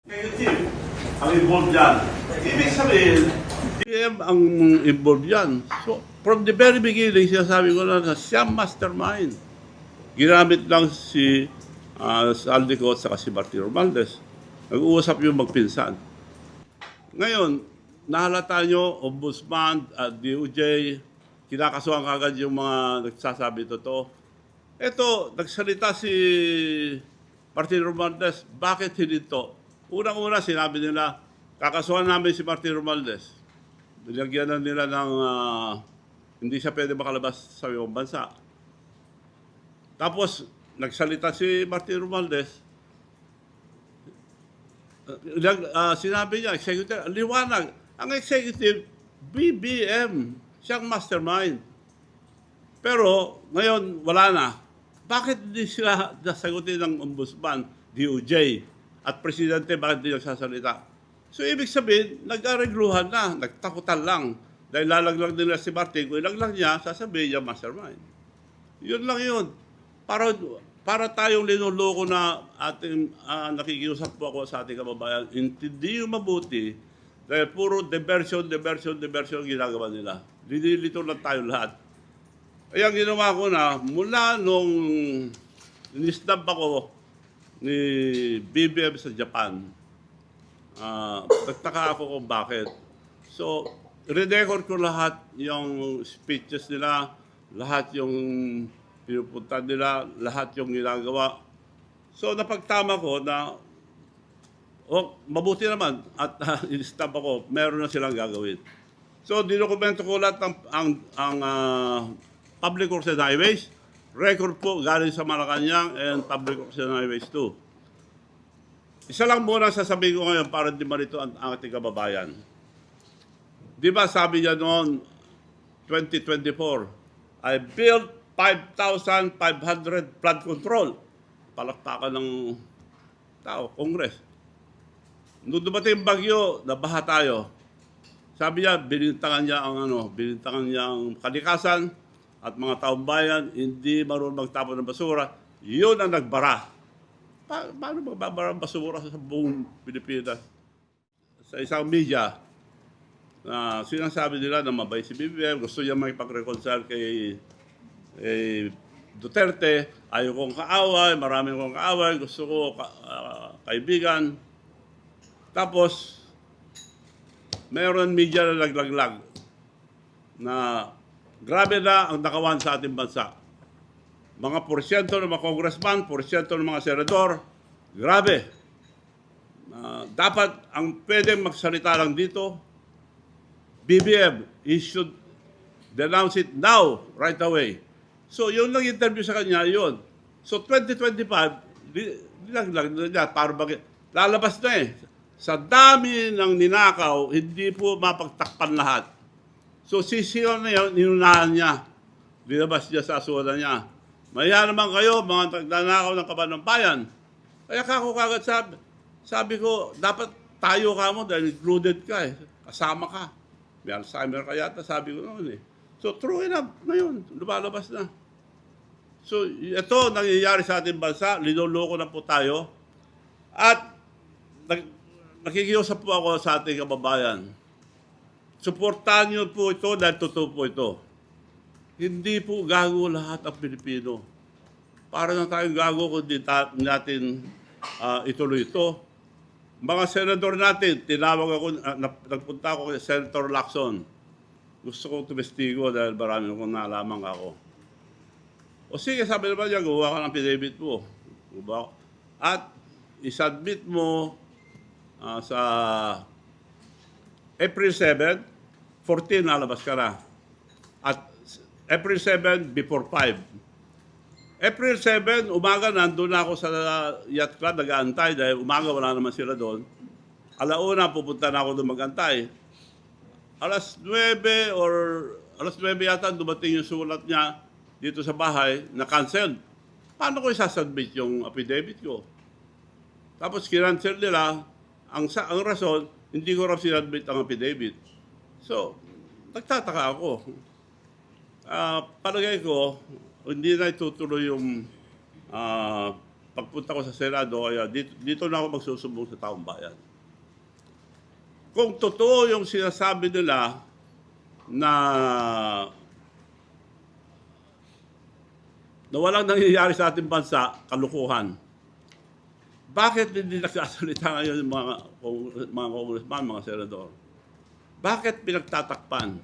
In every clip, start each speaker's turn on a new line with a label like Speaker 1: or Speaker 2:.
Speaker 1: Executive ang involved dyan. Ibig sabihin, PM ang involved yan. So, from the very beginning, sinasabi ko na siya mastermind. Ginamit lang si Saldico at si Martin Romualdez. Nag-uusap yung magpinsan. Ngayon, nahalata nyo, Ombudsman at DOJ, kinakasuhan kagad yung mga nagsasabi totoo. Ito, nagsalita si Martin Romualdez, bakit hindi to? Unang-una, sinabi nila, kakasuhan namin si Martin Romualdez. Binagyan na nila ng hindi siya pwede makalabas sa ibang bansa. Tapos, nagsalita si Martin Romualdez, sinabi niya, executive, liwanag, ang executive, BBM, siyang mastermind. Pero, ngayon, wala na. Bakit hindi sila nasagutin ng ombudsman, DOJ, at presidente, bakit hindi nagsasalita? So, ibig sabihin, nag-aregluhan na, nagtakutan lang. Dahil lalaglag nila si Martin, kung ilaglag niya, sasabihin niya mastermind. Yun lang yun. Para tayong linuloko na ating nakikiusap po ako sa ating kababayan, hindi yung mabuti, dahil puro diversion ginagawa nila. Linilito lang tayo lahat. Kaya ang ginawa ko na, mula nung inisnab ako ni BBM sa Japan, nagtaka ako kung bakit. So, re-record ko lahat yung speeches nila, lahat yung pinupunta nila, lahat yung ginagawa. So, napagtama ko na, mabuti naman, at inistab ako, meron na silang gagawin. So, dinokumento ko lahat ang Public Works and Highways, record po galing sa Malacanang and Public Works and Highways 2. Isa lang muna sasabihin ko ngayon para di marito ang ating kababayan. Di ba sabi niya noon, 2024, I built 5,500 flood control. Palakpakan ng tao, Congress. Nung dumating yung bagyo, nabaha tayo. Sabi niya, binintangan niya ang kalikasan at mga taong bayan, hindi marunong magtapon ng basura. Yun ang nagbara. Paano magbabara ang basura sa buong Pilipinas? Sa isang media, sinasabi nila na mabay si BBM, gusto niya makipag-reconcile kay Duterte, ayaw kong kaaway, marami kong kaaway, gusto ko kaibigan. Tapos, mayroon media na naglaglag na grabe na ang nakawan sa ating bansa. Mga porsyento ng mga congressman, porsyento ng mga senador, grabe. Dapat ang pwedeng magsalita lang dito, BBM, he should denounce it now, right away. So, yun lang interview sa kanya, yun. So, 2025, nilaglag niya, lalabas na eh. Sa dami ng ninakaw, hindi po mapagtakpan lahat. So, sisiyo na yun, ninunahan niya. Linabas niya sa asuhan niya. Maya naman kayo, mga nagnanakaw ng kaban ng bayan. Kaya kako kagad sabi ko, dapat tayo ka mo dahil included ka eh. Kasama ka. May Alzheimer ka yata, sabi ko noon eh. So, true enough, ngayon, lumalabas na. So, ito nangyayari sa ating bansa, linuloko na po tayo. At nakikiusap po ako sa ating kababayan. Suportahan niyo po ito dahil totoo po ito. Hindi po gago lahat ang Pilipino. Para na tayong gago kung di natin ituloy ito. Mga senador natin, tinawag ako, nagpunta ako kay Senator Lacson. Gusto kong tumestigo dahil marami akong nalaman ako. O sige, sabi naman niya, gawa ka ng affidavit mo. At isubmit mo sa April 7, 14 nalabas ka na. At April 7, before 5. April 7, umaga, nandun ako sa yacht club, nag-aantay dahil umaga wala naman sila doon. Alauna, pupunta na ako doon mag-antay. Alas 9 or alas 9 yata, dumating yung sulat niya dito sa bahay na cancel. Paano ko isasubmit yung affidavit ko? Tapos kinancel nila, ang rason, hindi ko raw sinadmit ang affidavit. So, nagtataka ako. Palagay ko, hindi na itutuloy yung pagpunta ko sa Senado, kaya dito na ako magsusumbong sa taong bayan. Kung totoo yung sinasabi nila na walang nangyayari sa ating bansa, kalukuhan, bakit hindi nagsasalita ngayon yung mga congressman, mga senador? Bakit pinagtatakpan?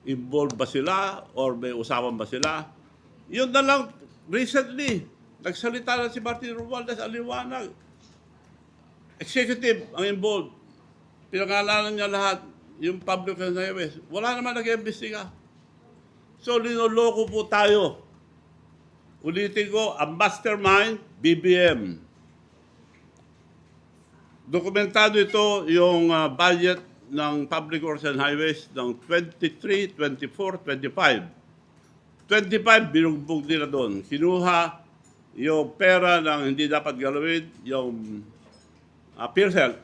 Speaker 1: Involved ba sila or may usapan ba sila? Yun na lang, recently, nagsalita na si Martin Romualdez, aliwanag. Executive ang involved. Pinangalanan niya lahat, yung public and highways. Wala naman nag-imbestiga. So, linoloko po tayo. Ulitin ko, ang mastermind, BBM. Dokumentado ito yung budget ng Public Works and Highways ng 23, 24, 25. 25, binugbog nila doon. Kinuha yung pera ng hindi dapat galawin, yung PhilHealth.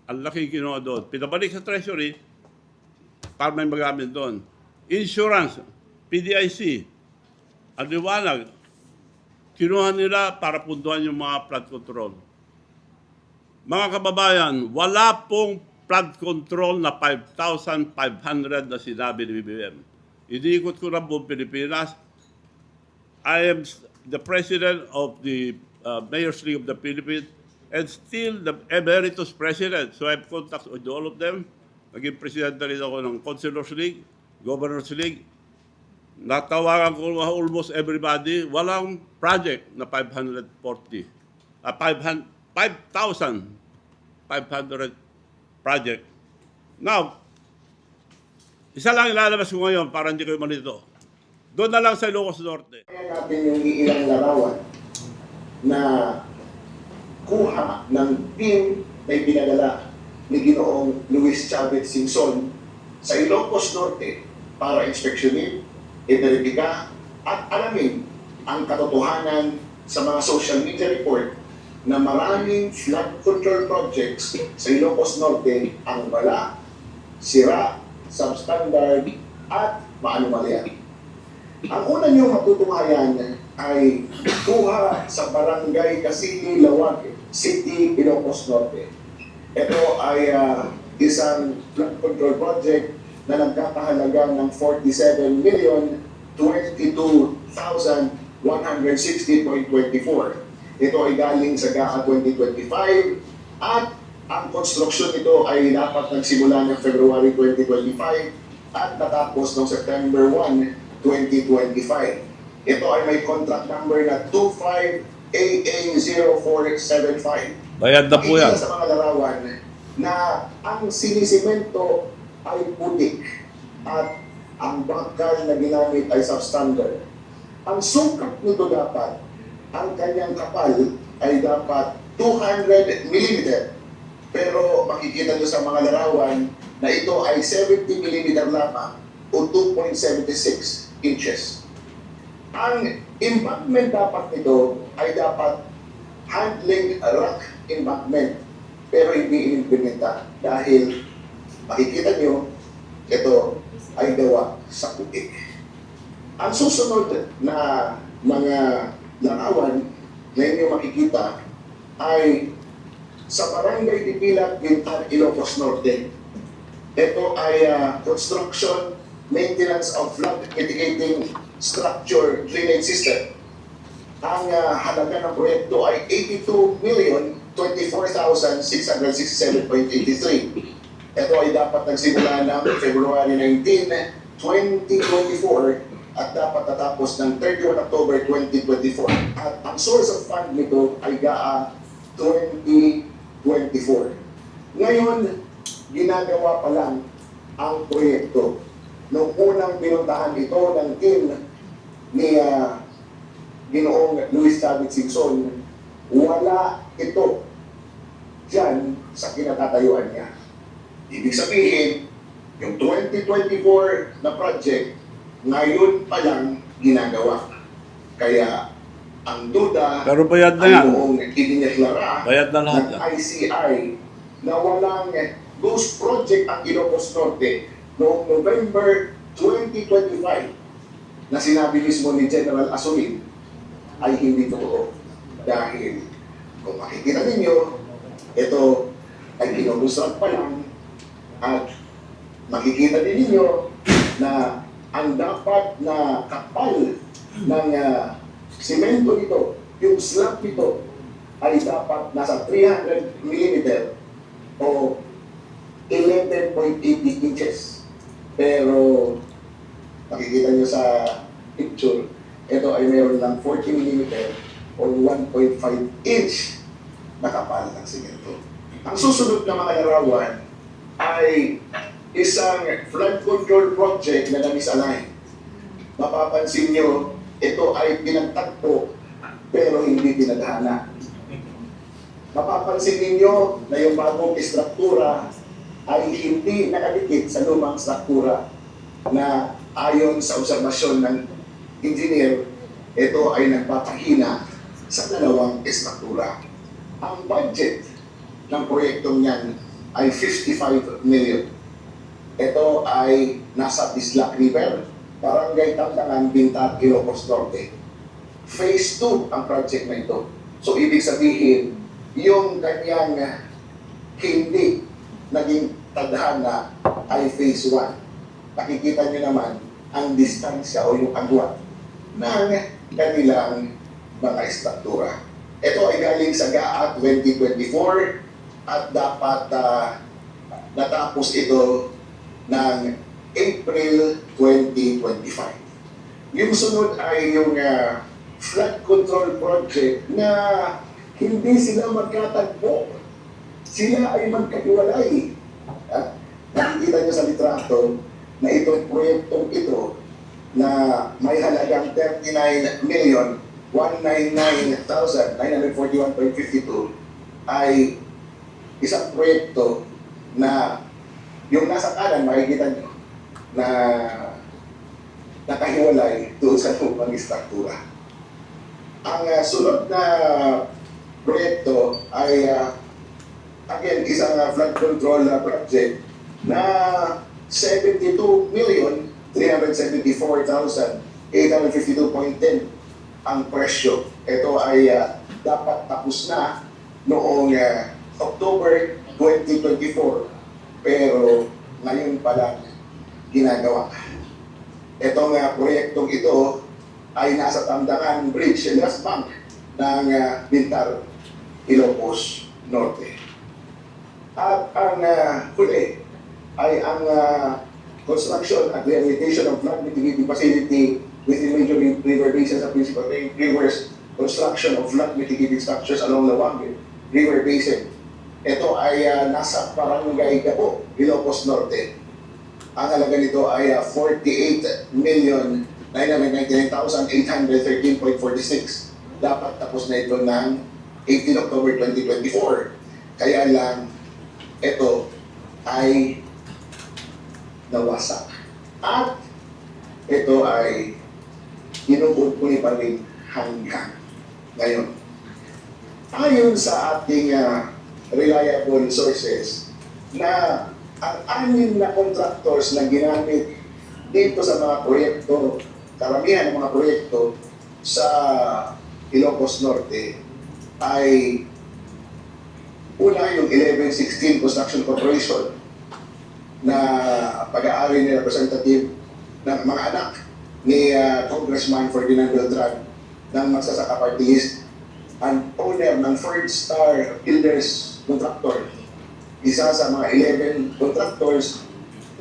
Speaker 1: Ang laki kinuha doon. Pinabalik sa Treasury para may magamit doon. Insurance, PDIC, ang liwanag, kinuha nila para punduhan yung mga flood control. Mga kababayan, wala pong flood control na 5,500 na sinabi ni BBM. Iniikot ko na buong Pilipinas. I am the president of the Mayor's League of the Philippines and still the emeritus president. So I have contacts with all of them. Naging president na rin ako ng Councilors League, Governors League. Natawagan ko almost everybody. Walang project na 5,500 project. Now, isa lang ilalabas ko ngayon para hindi kayo malito. Doon na lang sa Ilocos Norte.
Speaker 2: Kaya natin yung iilang larawan na kuha ng team na pinadala ni Ginoong Luis Chavez Singson sa Ilocos Norte para inspeksyonin, iberipika at alamin ang katotohanan sa mga social media report na maraming flood control projects sa Ilocos Norte ang wala, sira, substandard at maanumalya. Ang una niyong matutunghayan ay kuha sa Barangay Casili, Lawag City, Ilocos Norte. Ito ay isang flood control project na nagkakahalaga ng 47,022,160.24. Ito ay galing sa GAA 2025 at ang konstruksyon nito ay dapat nagsimula ng February 2025 at natapos noong September 1, 2025. Ito ay may contract number na 25AA0475.
Speaker 1: Bayad na po yan.
Speaker 2: Sa mga larawan na ang sinisemento ay putik at ang bakal na ginamit ay substandard. Ang sukat nito dapat, ang kanyang kapal ay dapat 200 mm. Pero makikita nyo sa mga larawan na ito ay 70 mm lamang o 2.76 inches. Ang embankment dapat nito ay dapat handling rock embankment pero hindi inimplementa dahil makikita nyo ito ay gawa sa putik. Ang susunod na mga larawan na inyo makikita ay sa Barangay Dipilat, Bintan, Ilocos Norte. Ito ay construction, maintenance of flood mitigating structure drainage system. Ang halaga ng proyekto ay 82,024,667.83. Ito ay dapat nagsimula ng February 19, 2024 at dapat natapos ng 31 October 2024. At ang source of fund nito ay GAA 2024. Ngayon, ginagawa pa lang ang proyekto. Noong unang pinuntahan ito ng team ni Ginoong Luis Chavez Singson, wala ito dyan sa kinatatayuan niya. Ibig sabihin, yung 2024 na project, ngayon pa lang ginagawa. Kaya, ang duda,
Speaker 1: Pero bayad na yan.
Speaker 2: ang idineklara
Speaker 1: Bayad na lahat
Speaker 2: ng
Speaker 1: yan.
Speaker 2: ICI na walang ghost project ang Ilocos Norte noong November 2025 na sinabi mismo ni General Asolin ay hindi totoo. Dahil kung makikita ninyo, ito ay kinulusot pa lang at makikita din ninyo na ang dapat na kapal ng simento nito, yung slab nito, ay dapat nasa 300 mm o 11.80 inches. Pero makikita nyo sa picture, ito ay mayroon ng 40 mm o 1.5 inch na kapal ng simento. Ang susunod na mga larawan ay isang flood control project na namisalign. Mapapansin nyo, ito ay pinagtagpo pero hindi pinadhana. Mapapansin ninyo na yung bagong istruktura ay hindi nakadikit sa lumang struktura na ayon sa obserbasyon ng engineer, ito ay nagpapahina sa dalawang istruktura. Ang budget ng proyektong yan ay 55 million. Ito ay nasa Bislac River, Barangay Tandangan, Bintat, Ilocos Norte. Phase 2 ang project na ito. So ibig sabihin, yung kanyang hindi naging tadhana ay phase 1. Nakikita nyo naman ang distansya o yung agwat ng kanilang mga istruktura. Ito ay galing sa GAA 2024 at dapat natapos ito ng April 2025. Yung sunod ay yung flood control project na hindi sila magkatagpo. Sila ay magkahiwalay. Nakikita nyo sa litrato na itong proyektong ito na may halagang 39,199,941.52 ay isang proyekto na yung nasa kanan makikita nyo na nakahiwalay doon sa lumang istruktura. Ang sunod na proyekto ay again isang flood control project na 72,374,852.10 ang presyo. Ito ay dapat tapos na noong October 2024 pero ngayon pa lang ginagawa. Itong proyektong ito ay nasa Tandangan Bridge and Gas Bank ng Bintar, Ilocos Norte. At ang huli ay ang construction at rehabilitation of flood mitigating facility within major river basins at principal rivers, construction of flood mitigating structures along the Wangin River Basin. Ito ay nasa Barangay Gabo, Ilocos Norte. Ang halaga nito ay 48,999,813.46. Dapat tapos na ito ng 18 October 2024. Kaya lang, ito ay nawasak. At ito ay inuumpuni pa rin hanggang ngayon. Ayon sa ating reliable sources na ang 6 na contractors na ginamit dito sa mga proyekto, karamihan ng mga proyekto sa Ilocos Norte ay una yung 1116 Construction Corporation na pag-aari ni representative ng mga anak ni Congressman Ferdinand Beltran ng Magsasaka Party List and owner ng Third Star Builders Contractor. Isa sa mga 11 contractors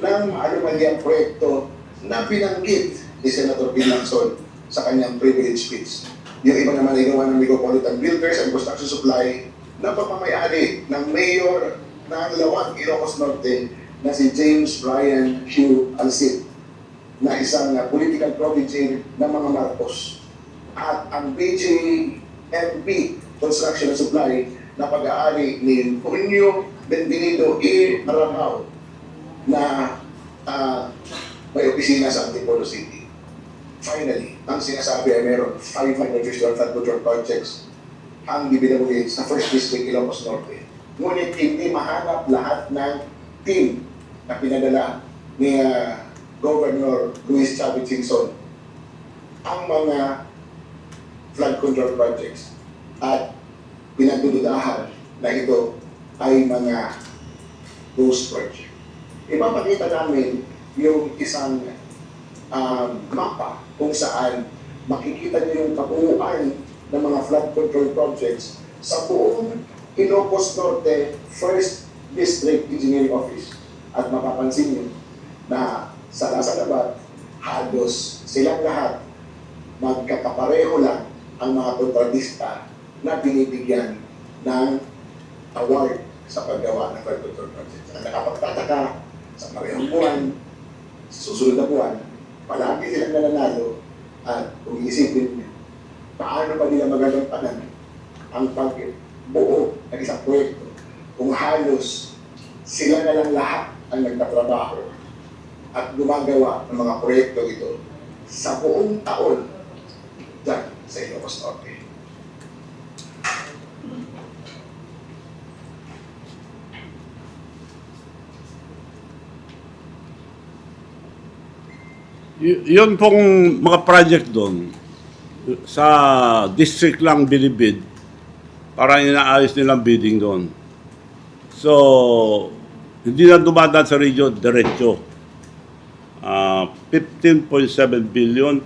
Speaker 2: ng anumalyang proyekto na binanggit ni Senator Ping Lacson sa kanyang privilege speech. Yung iba naman ay gawa ng Metropolitan Builders and Construction Supply na pamamayari ng Mayor ng Lawag, Ilocos Norte na si James Brian Q. Alcid na isang political protege ng mga Marcos. At ang BJMP Construction and Supply na pag-aari ni Junio Benvenido E. Arambao na may opisina sa Antipolo City. Finally, ang sinasabi ay meron 551 flood control projects ang bibinabuhin sa First District Ilocos Norte. Ngunit hindi mahanap lahat ng team na pinadala ni Governor Luis Chavez Singson ang mga flood control projects. at pinagdududahan na ito ay mga ghost project. Ipapakita namin yung isang mapa kung saan makikita niyo yung kabuuan ng mga flood control projects sa buong Ilocos Norte 1st District Engineering Office. At mapapansin niyo na sa nasa labat, halos silang lahat magkakapareho lang ang mga kontratista na binibigyan ng award sa paggawa ng flood control projects. Ang nakapagtataka sa parehong buwan, sa susunod na buwan, palagi silang nananalo at kung iisipin niyo, paano ba nila magagampanan ang pagbuo ng isang proyekto kung halos sila na lang lahat ang nagtatrabaho at gumagawa ng mga proyekto ito sa buong taon dyan sa Ilocos Norte.
Speaker 1: Yun pong mga project doon, sa district lang binibid, para inaayos nilang bidding doon. So, hindi na dumadaan sa region, diretso. 15.7 billion,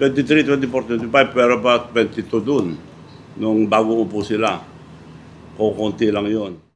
Speaker 1: 23, 24, 25, pero about 22 doon. Nung bago upo sila. Kukunti lang yon.